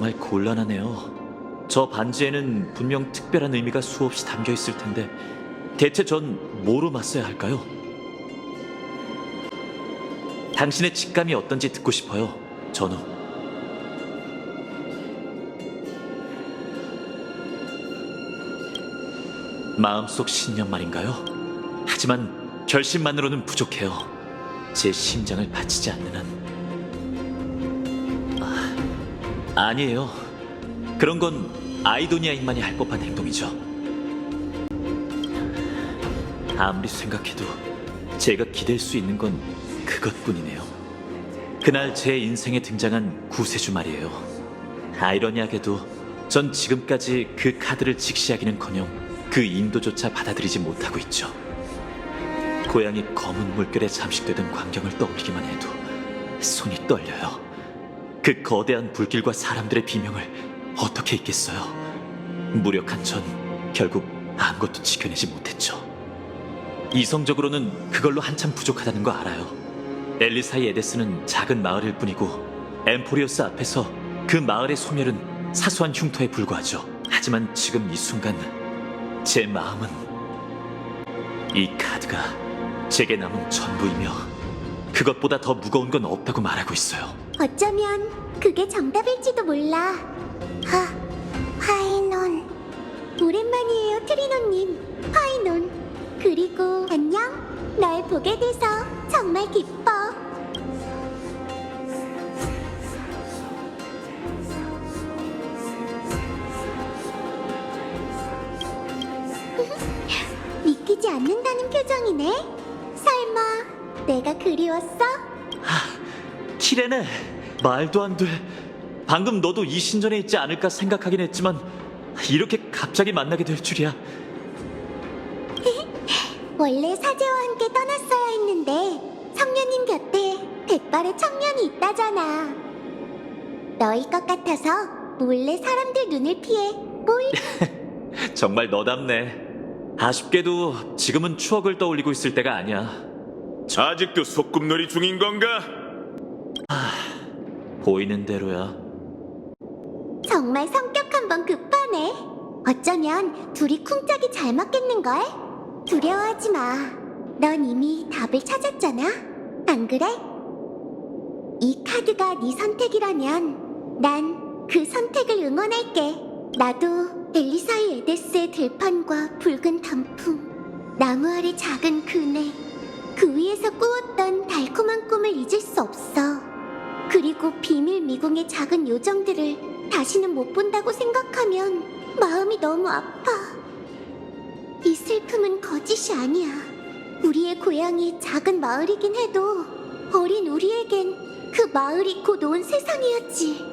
정말 곤란하네요. 저 반지에는 분명 특별한 의미가 수없이 담겨 있을 텐데 대체 전 뭐로 맞서야 할까요? 당신의 직감이 어떤지 듣고 싶어요, 전우. 마음속 신념 말인가요? 하지만 결심만으로는 부족해요. 제 심장을 바치지 않는 한. 아니에요. 그런 건 아이도니아인만이 할 법한 행동이죠. 아무리 생각해도 제가 기댈 수 있는 건 그것뿐이네요. 그날 제 인생에 등장한 구세주 말이에요. 아이러니하게도 전 지금까지 그 카드를 직시하기는커녕 그 인도조차 받아들이지 못하고 있죠. 고향이 검은 물결에 잠식되던 광경을 떠올리기만 해도 손이 떨려요. 그 거대한 불길과 사람들의 비명을 어떻게 잊겠어요. 무력한 전 결국 아무것도 지켜내지 못했죠. 이성적으로는 그걸로 한참 부족하다는 거 알아요. 엘리사이 에데스는 작은 마을일 뿐이고 엠포리오스 앞에서 그 마을의 소멸은 사소한 흉터에 불과하죠. 하지만 지금 이 순간 제 마음은 이 카드가 제게 남은 전부이며 그것보다 더 무거운 건 없다고 말하고 있어요. 어쩌면 그게 정답일지도 몰라. 파이논. 오랜만이에요, 트리노님. 파이논. 그리고 안녕. 널 보게 돼서 정말 기뻐. 믿기지 않는다는 표정이네. 설마 내가 그리웠어? 키레네, 말도 안 돼. 방금 너도 이 신전에 있지 않을까 생각하긴 했지만 이렇게 갑자기 만나게 될 줄이야. 원래 사제와 함께 떠났어야 했는데 성녀님 곁에 백발의 청년이 있다잖아. 너일 것 같아서 몰래 사람들 눈을 피해 정말 너답네. 아쉽게도 지금은 추억을 떠올리고 있을 때가 아니야. 아직도 소꿉놀이 중인 건가? 보이는 대로야. 정말 성격 한번 급하네. 어쩌면 둘이 쿵짝이 잘 맞겠는걸? 두려워하지 마. 넌 이미 답을 찾았잖아. 안 그래? 이 카드가 네 선택이라면 난 그 선택을 응원할게. 나도 엘리사이 에데스의 들판과 붉은 단풍, 나무 아래 작은 그네, 그 위에서 꾸었던 달콤한 꿈을 잊을 수 없어. 그리고 비밀 미궁의 작은 요정들을 다시는 못 본다고 생각하면 마음이 너무 아파. 이 슬픔은 거짓이 아니야. 우리의 고향이 작은 마을이긴 해도 어린 우리에겐 그 마을이 곧 온 세상이었지.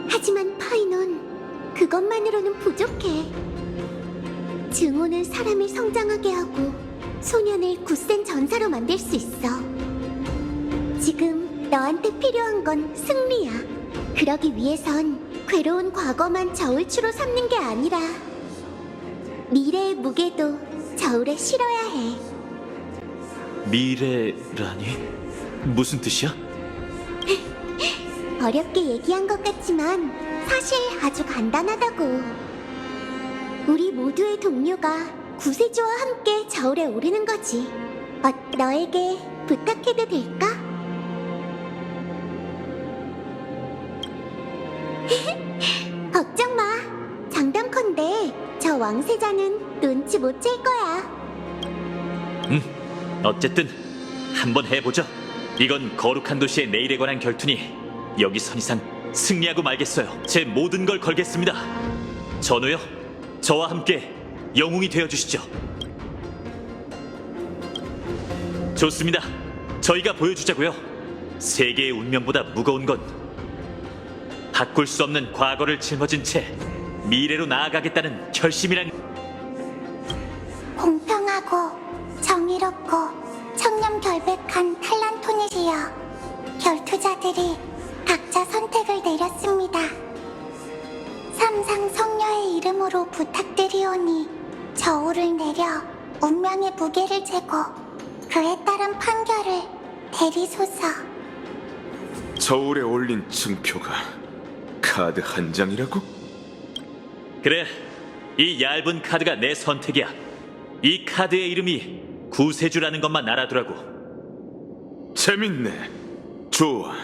하지만 파이논, 그것만으로는 부족해. 증오는 사람을 성장하게 하고 소년을 굳센 전사로 만들 수 있어. 지금 너한테 필요한 건 승리야. 그러기 위해선 괴로운 과거만 저울추로 삼는 게 아니라 미래의 무게도 저울에 실어야 해. 미래라니? 무슨 뜻이야? 어렵게 얘기한 것 같지만 사실 아주 간단하다고. 우리 모두의 동료가 구세주와 함께 저울에 오르는 거지. 너에게 부탁해도 될까? 걱정 마. 장담컨대 저 왕세자는 눈치 못 챌 거야. 어쨌든 한번 해보죠. 이건 거룩한 도시의 내일에 관한 결투니 여기 선 이상 승리하고 말겠어요. 제 모든 걸 걸겠습니다. 전우요, 저와 함께 영웅이 되어주시죠. 좋습니다. 저희가 보여주자고요. 세계의 운명보다 무거운 건 바꿀 수 없는 과거를 짊어진 채 미래로 나아가겠다는 결심이란. 공평하고 정의롭고 청렴결백한 탈란토넷이여, 결투자들이 각자 선택을 내렸습니다. 삼상 성녀의 이름으로 부탁드리오니 저울을 내려 운명의 무게를 재고 그에 따른 판결을 내리소서. 저울에 올린 증표가 카드 한 장이라고? 그래, 이 얇은 카드가 내 선택이야. 이 카드의 이름이 구세주라는 것만 알아두라고. 재밌네. 좋아.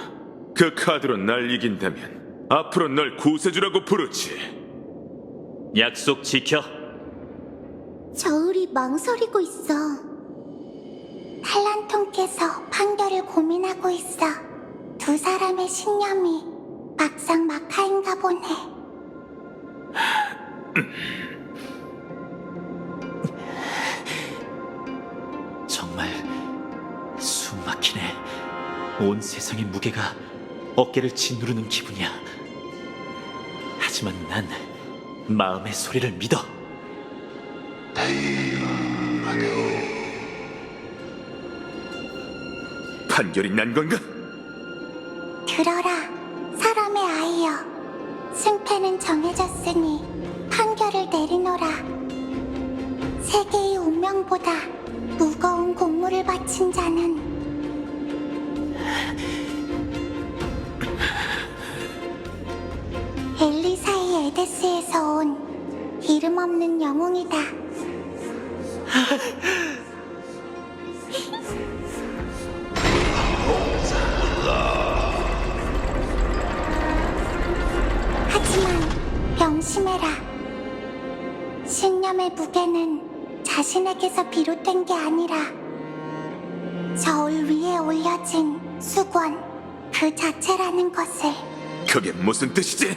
그 카드로 날 이긴다면 앞으로 널 구세주라고 부르지. 약속 지켜. 저울이 망설이고 있어. 탈란톤께서 판결을 고민하고 있어. 두 사람의 신념이 막상 막하인가 보네. 정말 숨 막히네. 온 세상의 무게가 어깨를 짓누르는 기분이야. 하지만 난 마음의 소리를 믿어. 판결이 난 건가? 들어라, 사람의 아이여. 승패는 정해졌으니 판결을 내리노라. 세계의 운명보다 무거운 공물을 바친 자는 엘리사의 에데스에서 온 이름 없는 영웅이다. 하지만 명심해라. 신념의 무게는 자신에게서 비롯된 게 아니라 저울 위에 올려진 수건 그 자체라는 것을. 그게 무슨 뜻이지?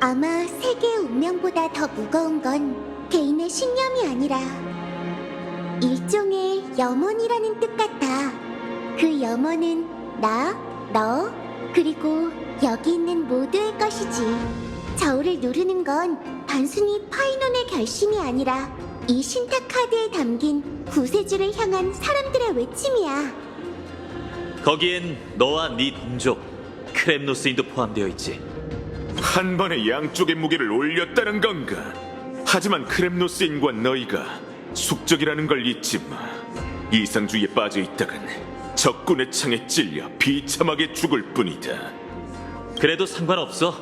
아마 세계의 운명보다 더 무거운 건 개인의 신념이 아니라 일종의 염원이라는 뜻 같아. 그 염원은 나, 너, 그리고 여기 있는 모두의 것이지. 저울을 누르는 건 단순히 파이논의 결심이 아니라 이 신탁 카드에 담긴 구세주를 향한 사람들의 외침이야. 거기엔 너와 네 동족 크렘노스인도 포함되어 있지. 한 번에 양쪽의 무게를 올렸다는 건가? 하지만 크렘노스인과 너희가 숙적이라는 걸 잊지 마. 이상주의에 빠져 있다간 적군의 창에 찔려 비참하게 죽을 뿐이다. 그래도 상관없어.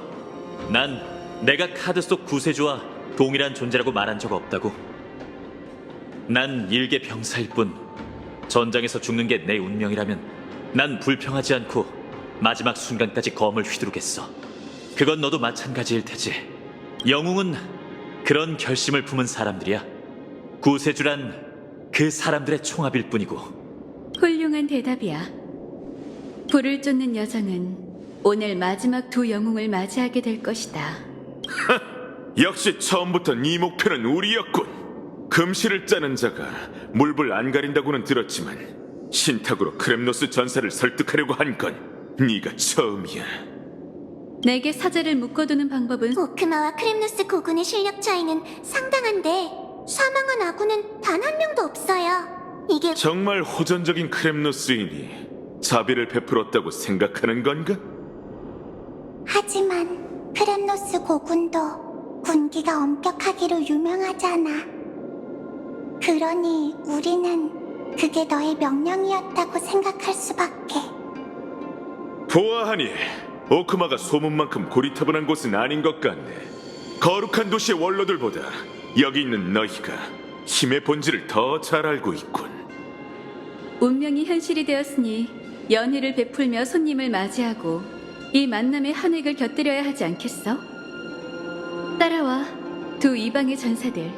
난 내가 카드 속 구세주와 동일한 존재라고 말한 적 없다고. 난 일개 병사일 뿐. 전장에서 죽는 게 내 운명이라면 난 불평하지 않고 마지막 순간까지 검을 휘두르겠어. 그건 너도 마찬가지일 테지. 영웅은 그런 결심을 품은 사람들이야. 구세주란 그 사람들의 총합일 뿐이고. 훌륭한 대답이야. 불을 쫓는 여정은 오늘 마지막 두 영웅을 맞이하게 될 것이다. 역시 처음부터 네 목표는 우리였군. 금실을 짜는 자가 물불 안 가린다고는 들었지만 신탁으로 크렘노스 전사를 설득하려고 한 건 네가 처음이야. 내게 사제를 묶어두는 방법은 오크마와 크렘누스 고군의 실력 차이는 상당한데 사망한 아군은 단 한 명도 없어요. 이게 정말 호전적인 크렘노스이니 자비를 베풀었다고 생각하는 건가? 하지만 크렘노스 고군도 군기가 엄격하기로 유명하잖아. 그러니 우리는 그게 너의 명령이었다고 생각할 수밖에. 보아하니 오크마가 소문만큼 고리타분한 곳은 아닌 것 같네. 거룩한 도시의 원로들보다 여기 있는 너희가 힘의 본질을 더 잘 알고 있군. 운명이 현실이 되었으니 연희를 베풀며 손님을 맞이하고 이 만남의 한 획을 곁들여야 하지 않겠어? 따라와, 두 이방의 전사들.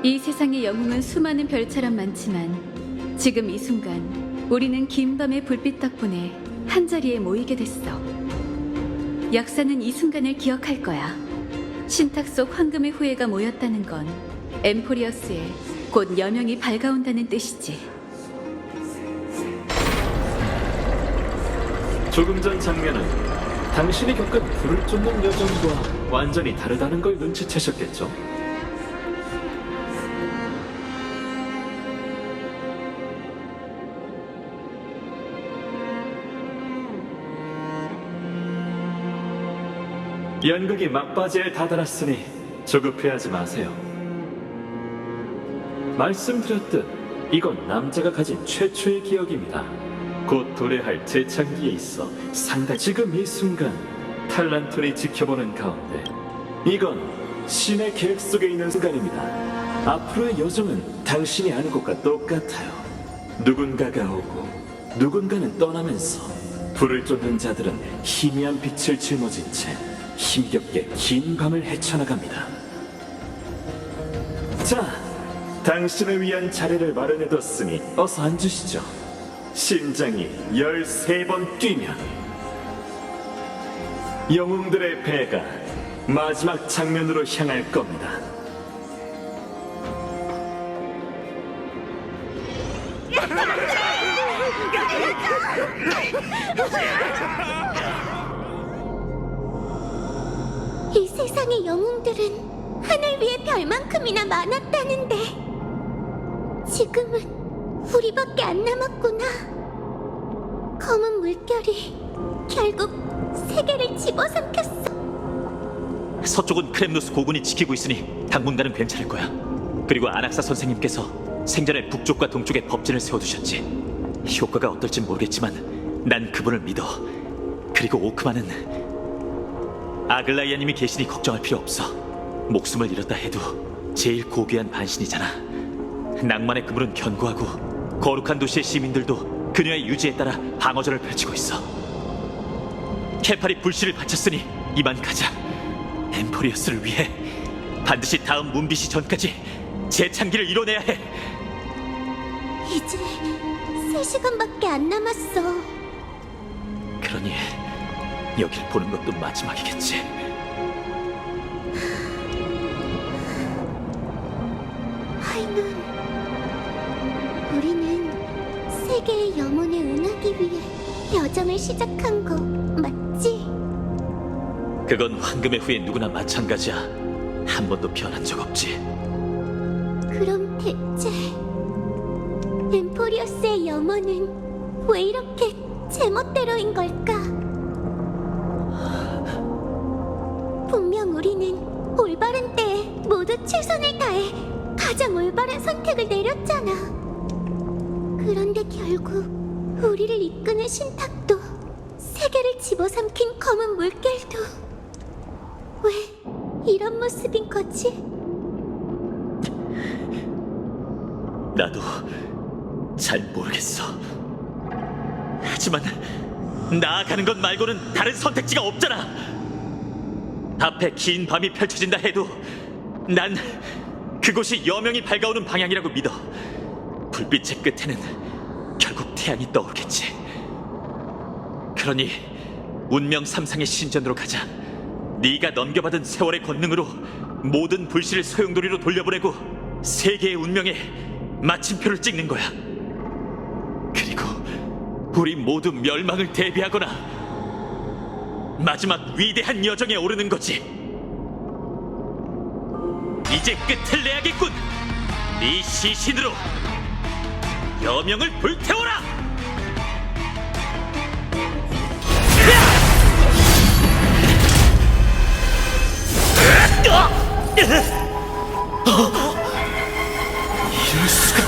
이 세상의 영웅은 수많은 별처럼 많지만 지금 이 순간 우리는 긴 밤의 불빛 덕분에 한자리에 모이게 됐어. 역사는 이 순간을 기억할 거야. 신탁 속 황금의 후예가 모였다는 건 엠포리어스에 곧 여명이 밝아온다는 뜻이지. 조금 전 장면은 당신이 겪은 불을 쫓는 여정과 완전히 다르다는 걸 눈치채셨겠죠? 연극이 막바지에 다다랐으니 조급해하지 마세요. 말씀드렸듯 이건 남자가 가진 최초의 기억입니다. 곧 도래할 재창기에 있어 상당히 지금 이 순간 탈란톤이 지켜보는 가운데 이건 신의 계획 속에 있는 순간입니다. 앞으로의 여정은 당신이 아는 것과 똑같아요. 누군가가 오고 누군가는 떠나면서 불을 쫓는 자들은 희미한 빛을 짊어진 채 힘겹게 긴 밤을 헤쳐나갑니다. 자, 당신을 위한 자리를 마련해뒀으니 어서 앉으시죠. 심장이 13번 뛰면 영웅들의 배가 마지막 장면으로 향할 겁니다. 이 세상의 영웅들은 하늘 위에 별만큼이나 많았다는데 지금은 우리밖에 안 남았구나. 검은 물결이 결국 세계를 집어삼켰어. 서쪽은 크렘노스 고군이 지키고 있으니 당분간은 괜찮을 거야. 그리고 아낙사 선생님께서 생전에 북쪽과 동쪽에 법진을 세워두셨지. 효과가 어떨진 모르겠지만 난 그분을 믿어. 그리고 오크만은 아글라이아님이 계시니 걱정할 필요 없어. 목숨을 잃었다 해도 제일 고귀한 반신이잖아. 낭만의 그물은 견고하고 거룩한 도시의 시민들도 그녀의 유지에 따라 방어전을 펼치고 있어. 케팔이 불씨를 바쳤으니 이만 가자. 엠포리어스를 위해 반드시 다음 문비시 전까지 재창기를 이뤄내야 해. 이제 3시간밖에 안 남았어. 그러니 여길 보는 것도 마지막이겠지. 하이눈, 우리는 세계의 염원에 응하기 위해 여정을 시작한 거 맞지? 그건 황금의 후예 누구나 마찬가지야. 한 번도 변한 적 없지. 그럼 대체 엠포리어스의 염원은 왜 이렇게 제멋대로인 걸까? 분명 우리는 올바른 때에 모두 최선을 다해 가장 올바른 선택을 내렸잖아. 그런데 결국 우리를 이끄는 신탁도 세계를 집어삼킨 검은 물결도 왜 이런 모습인 거지? 나도 잘 모르겠어. 하지만 나아가는 것 말고는 다른 선택지가 없잖아. 앞에 긴 밤이 펼쳐진다 해도 난 그곳이 여명이 밝아오는 방향이라고 믿어. 불빛의 끝에는 결국 태양이 떠오르겠지. 그러니 운명 삼상의 신전으로 가자. 네가 넘겨받은 세월의 권능으로 모든 불씨를 소용돌이로 돌려보내고 세계의 운명에 마침표를 찍는 거야. 그리고 우리 모두 멸망을 대비하거나 마지막 위대한 여정에 오르는 거지. 이제 끝을 내야겠군. 네 시신으로 여명을 불태워라. 이럴 수가.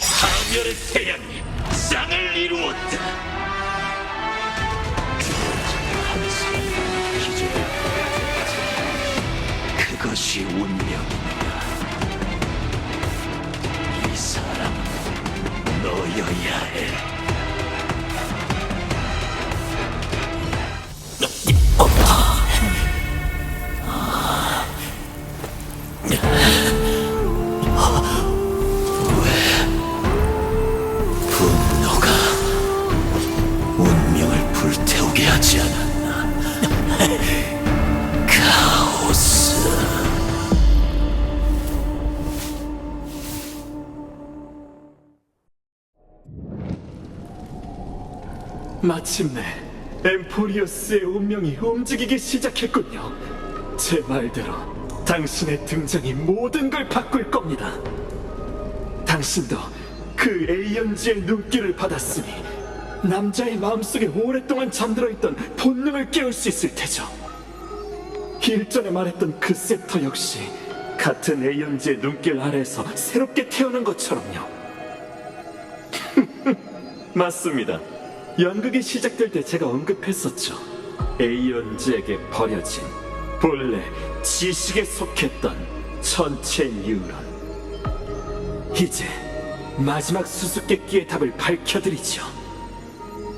파멸의 태양이 쌍을 이루었다. 한 사람의 기적을 그것이 운명인가. 이 사람은 너여야 해. 분노가 운명을 불태우게 하지 않았나. 카오스. 마침내 엠포리어스의 운명이 움직이기 시작했군요. 제 말대로 당신의 등장이 모든 걸 바꿀 겁니다. 당신도 그 에이언즈의 눈길을 받았으니 남자의 마음속에 오랫동안 잠들어 있던 본능을 깨울 수 있을 테죠. 일전에 말했던 그 셉터 역시 같은 에이언즈의 눈길 아래에서 새롭게 태어난 것처럼요. 맞습니다. 연극이 시작될 때 제가 언급했었죠. 에이언즈에게 버려진 본래 지식에 속했던 전체 뉴런. 이제 마지막 수수께끼의 답을 밝혀드리죠.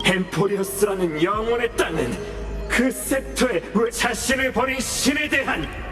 엠포리어스라는 영혼의 땅은 그 셉터에 자신을 버린 신에 대한